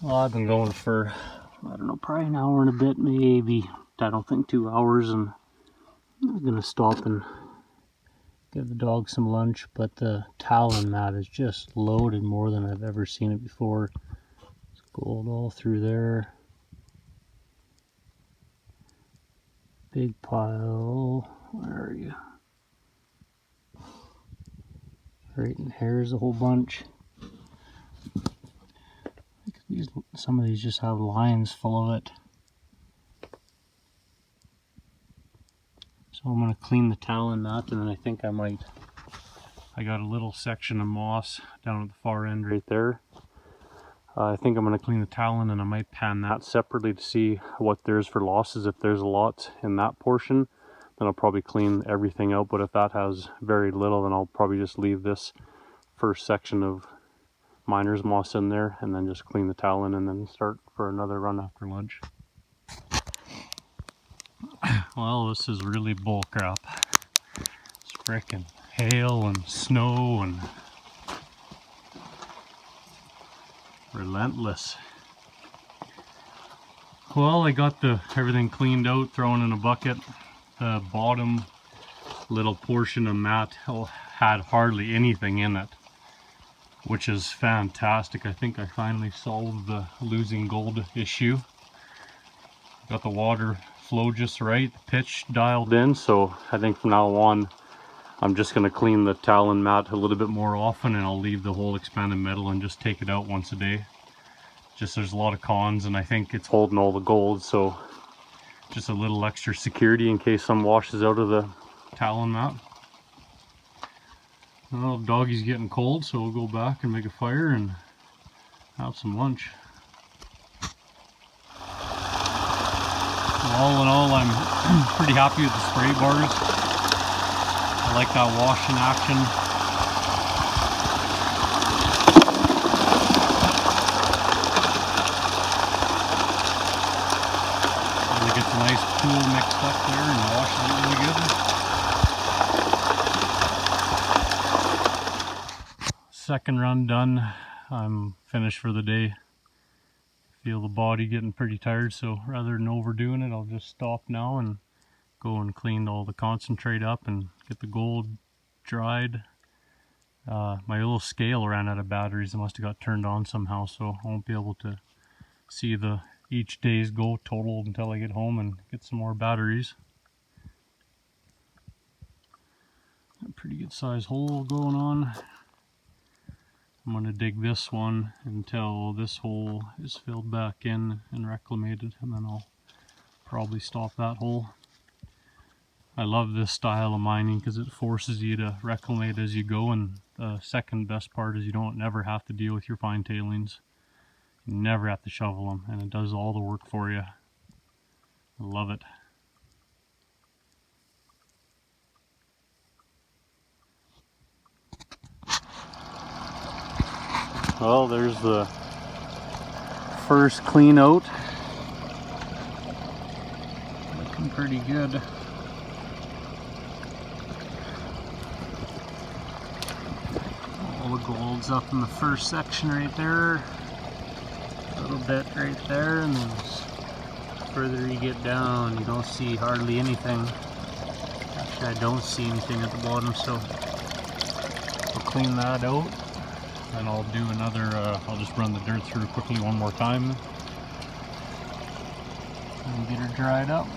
Well, I've been going for, I don't know, probably an hour and a bit, maybe. I don't think 2 hours, and I'm gonna stop and give the dog some lunch, but the talon mat is just loaded more than I've ever seen it before. It's gold all through there. Big pile. Where are you? Right in here's a whole bunch. Some of these just have lines full of it. So I'm going to clean the talon mat, and then I think I got a little section of moss down at the far end right there. I think I'm going to clean the talon, and I might pan that separately to see what there's for losses. If there's a lot in that portion, then I'll probably clean everything out. But if that has very little, then I'll probably just leave this first section of miner's moss in there and then just clean the talon and then start for another run after lunch. Well, this is really bull crap. It's frickin' hail and snow and relentless. Well, I got everything cleaned out, thrown in a bucket. The bottom little portion of mat had hardly anything in it, which is fantastic. I think I finally solved the losing gold issue. Got the water flow just right, the pitch dialed in, so I think from now on I'm just going to clean the talon mat a little bit more often, and I'll leave the whole expanded metal and just take it out once a day. Just there's a lot of cons, and I think it's holding all the gold, so just a little extra security in case some washes out of the talon mat. Well, doggy's getting cold, so we'll go back and make a fire and have some lunch. All in all, I'm pretty happy with the spray bars. I like that wash in action. Really gets a nice pool mixed up there and washes it really good. Second run done. I'm finished for the day. Feel the body getting pretty tired, so rather than overdoing it, I'll just stop now and go and clean all the concentrate up and get the gold dried. My little scale ran out of batteries. It must have got turned on somehow, so I won't be able to see each day's gold total until I get home and get some more batteries. A pretty good size hole going on. I'm going to dig this one until this hole is filled back in and reclamated, and then I'll probably stop that hole. I love this style of mining because it forces you to reclamate as you go, and the second best part is you don't never have to deal with your fine tailings. You never have to shovel them, and it does all the work for you. I love it. Well, there's the first clean out. Looking pretty good. All the gold's up in the first section right there. A little bit right there, and then the further you get down, you don't see hardly anything. Actually, I don't see anything at the bottom, so I'll clean that out. And I'll do another, I'll just run the dirt through quickly one more time and get her dried up.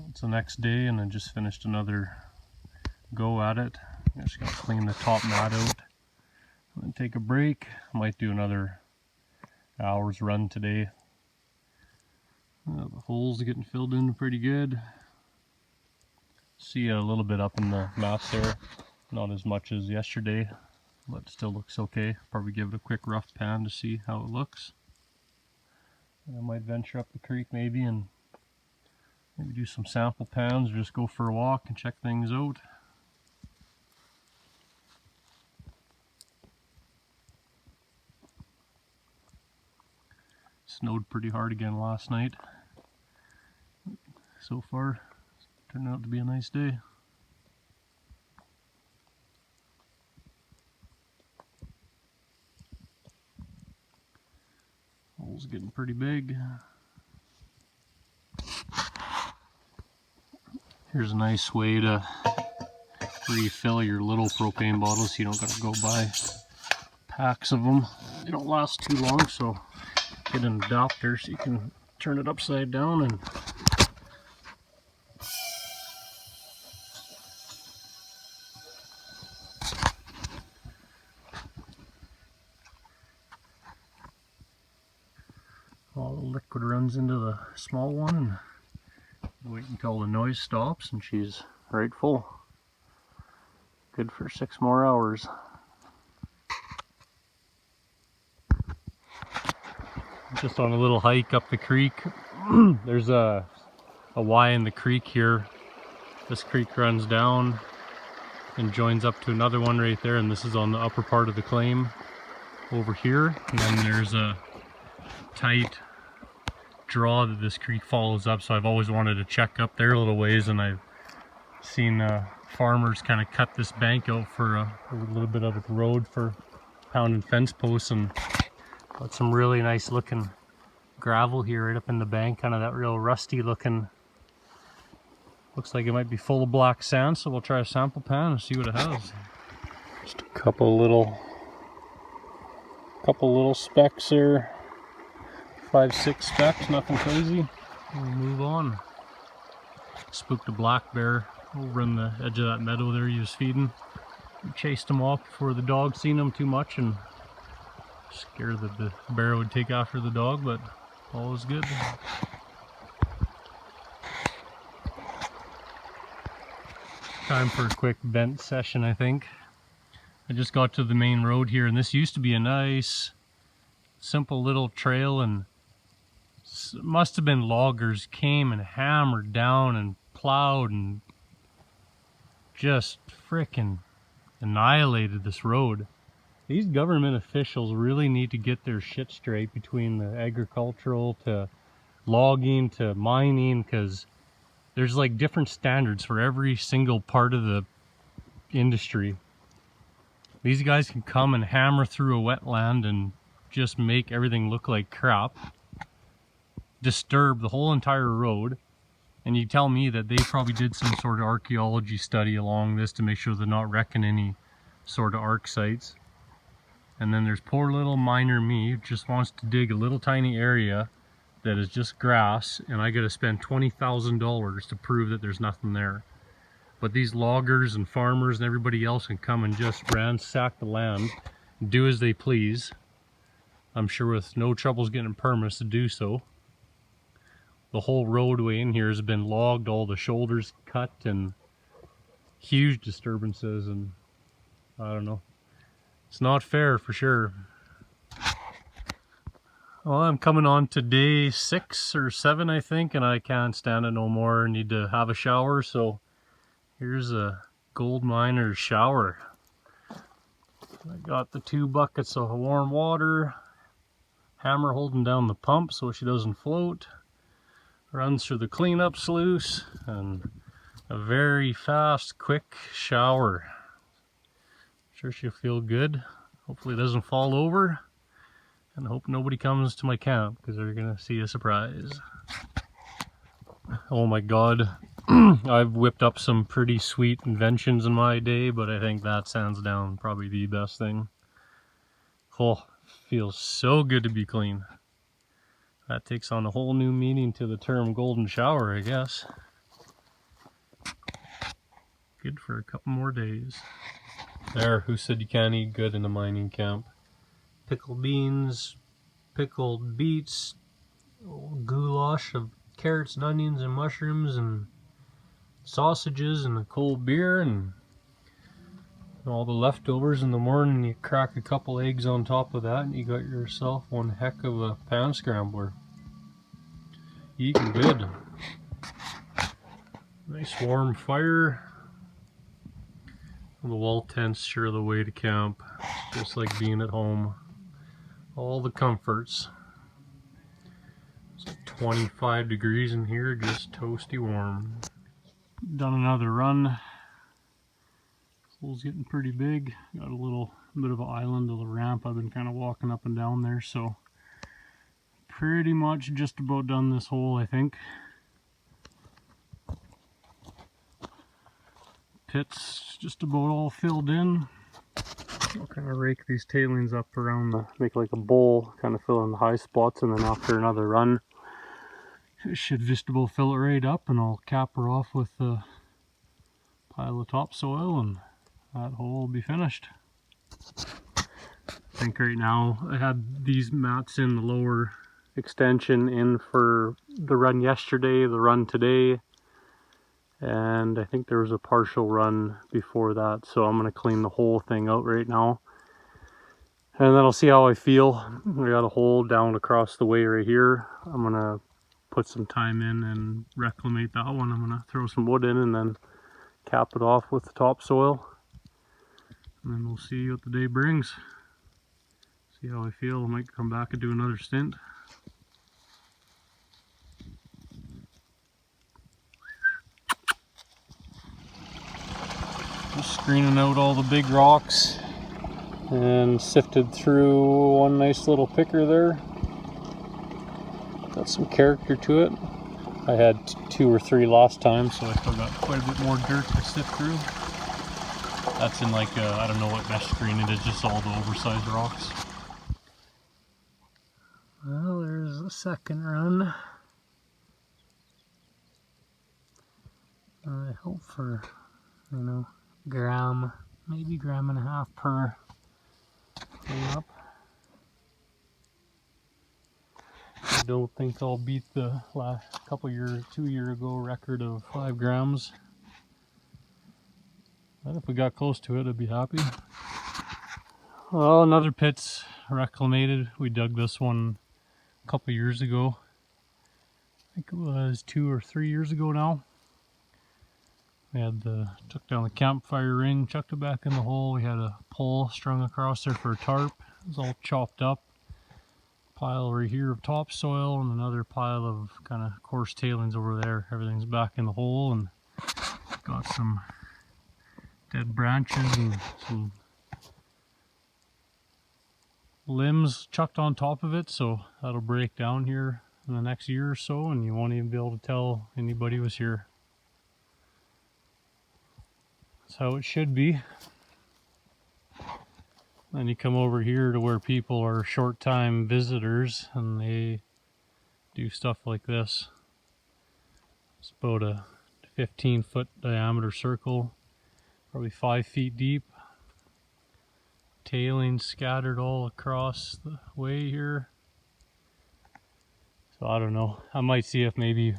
It's the next day, and I just finished another go at it. I just gotta clean the top mat out and then take a break. I might do another hour's run today. The holes are getting filled in pretty good. See a little bit up in the mats there, not as much as yesterday, but still looks okay. Probably give it a quick rough pan to see how it looks. I might venture up the creek maybe and maybe do some sample pans, or just go for a walk and check things out. Snowed pretty hard again last night. so far. Turned out to be a nice day. Hole's getting pretty big. Here's a nice way to refill your little propane bottles so you don't gotta go buy packs of them. They don't last too long, so get an adapter so you can turn it upside down and all the liquid runs into the small one, and wait until the noise stops and she's right full. Good for 6 more hours. Just on a little hike up the creek. There's a Y in the creek here. This creek runs down and joins up to another one right there, and this is on the upper part of the claim over here. And then there's a tight draw that this creek follows up, so I've always wanted to check up there a little ways, and I've seen farmers kind of cut this bank out for a little bit of a road for pounding fence posts, and got some really nice looking gravel here right up in the bank, kind of that real rusty looking. Looks like it might be full of black sand, so we'll try a sample pan and see what it has. Just a couple little specks there. 5-6 specks, nothing crazy. We'll move on. Spooked a black bear over in the edge of that meadow there he was feeding. We chased him off before the dog seen him too much, and scared that the bear would take after the dog, but all is good. Time for a quick vent session, I think. I just got to the main road here, and this used to be a nice, simple little trail, and must have been loggers came and hammered down and plowed and just frickin' annihilated this road. These government officials really need to get their shit straight between the agricultural to logging to mining, because there's like different standards for every single part of the industry. These guys can come and hammer through a wetland and just make everything look like crap, disturb the whole entire road, and you tell me that they probably did some sort of archaeology study along this to make sure they're not wrecking any sort of arc sites. And then there's poor little miner me who just wants to dig a little tiny area that is just grass, and I gotta spend $20,000 to prove that there's nothing there. But these loggers and farmers and everybody else can come and just ransack the land, do as they please. I'm sure with no troubles getting permits to do so. The whole roadway in here has been logged, all the shoulders cut, and huge disturbances, and I don't know. It's not fair for sure. Well, I'm coming on to day 6 or 7, I think, and I can't stand it no more. I need to have a shower, so here's a gold miner's shower. I got the 2 buckets of warm water, hammer holding down the pump so she doesn't float, runs through the cleanup sluice, and a very fast, quick shower. Sure she'll feel good. Hopefully it doesn't fall over, and I hope nobody comes to my camp because they're gonna see a surprise. Oh my god, I've whipped up some pretty sweet inventions in my day, but I think that's hands down probably the best thing. Oh, feels so good to be clean. That takes on a whole new meaning to the term golden shower, I guess. Good for a couple more days. There, who said you can't eat good in a mining camp? Pickled beans, pickled beets, goulash of carrots and onions and mushrooms and sausages and a cold beer, and all the leftovers in the morning. You crack a couple eggs on top of that and you got yourself one heck of a pan scrambler. Eating good. Nice warm fire. The wall tent's sure the way to camp, just like being at home. All the comforts. 25 degrees in here, just toasty warm. Done another run. Hole's getting pretty big. Got a little bit of an island, a little ramp. I've been kind of walking up and down there, so pretty much just about done this hole, I think. Pit's just about all filled in. I'll kind of rake these tailings up around make like a bowl, kind of fill in the high spots, and then after another run, it should just about fill it right up, and I'll cap her off with a pile of topsoil, and that hole will be finished. I think right now I had these mats in the lower extension in for the run yesterday, the run today, and I think there was a partial run before that, so I'm going to clean the whole thing out right now, and then I'll see how I feel. I got a hole down across the way right here. I'm going to put some time in and reclamate that one. I'm going to throw some wood in and then cap it off with the topsoil, and then we'll see what the day brings. See how I feel. I might come back and do another stint. Just screening out all the big rocks and sifted through one nice little picker there. Got some character to it. I had 2 or 3 last time, so I still got quite a bit more dirt to sift through. That's in like a, I don't know what mesh screen it is, just all the oversized rocks. Well, there's the second run. I hope for, you know, gram, maybe 1.5 grams per cleanup. I don't think I'll beat the last 2 year ago record of 5 grams. But if we got close to it, I'd be happy. Well, another pit's reclamated. We dug this one a couple years ago. I think it was 2 or 3 years ago now. We had took down the campfire ring, chucked it back in the hole. We had a pole strung across there for a tarp. It was all chopped up. Pile right here of topsoil and another pile of kind of coarse tailings over there. Everything's back in the hole, and got some dead branches and some limbs chucked on top of it, so that'll break down here in the next year or so, and you won't even be able to tell anybody was here. That's how it should be. Then you come over here to where people are short-time visitors and they do stuff like this. It's about a 15-foot diameter circle, probably 5 feet deep. Tailings scattered all across the way here. So I don't know. I might see if maybe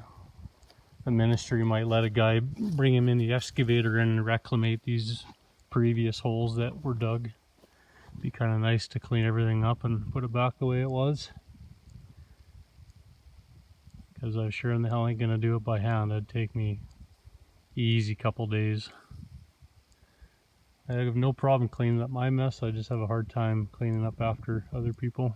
the ministry might let a guy bring him in the excavator and reclamate these previous holes that were dug. Be kind of nice to clean everything up and put it back the way it was. Because I sure in the hell ain't gonna do it by hand. It'd take me easy couple days. I have no problem cleaning up my mess. I just have a hard time cleaning up after other people.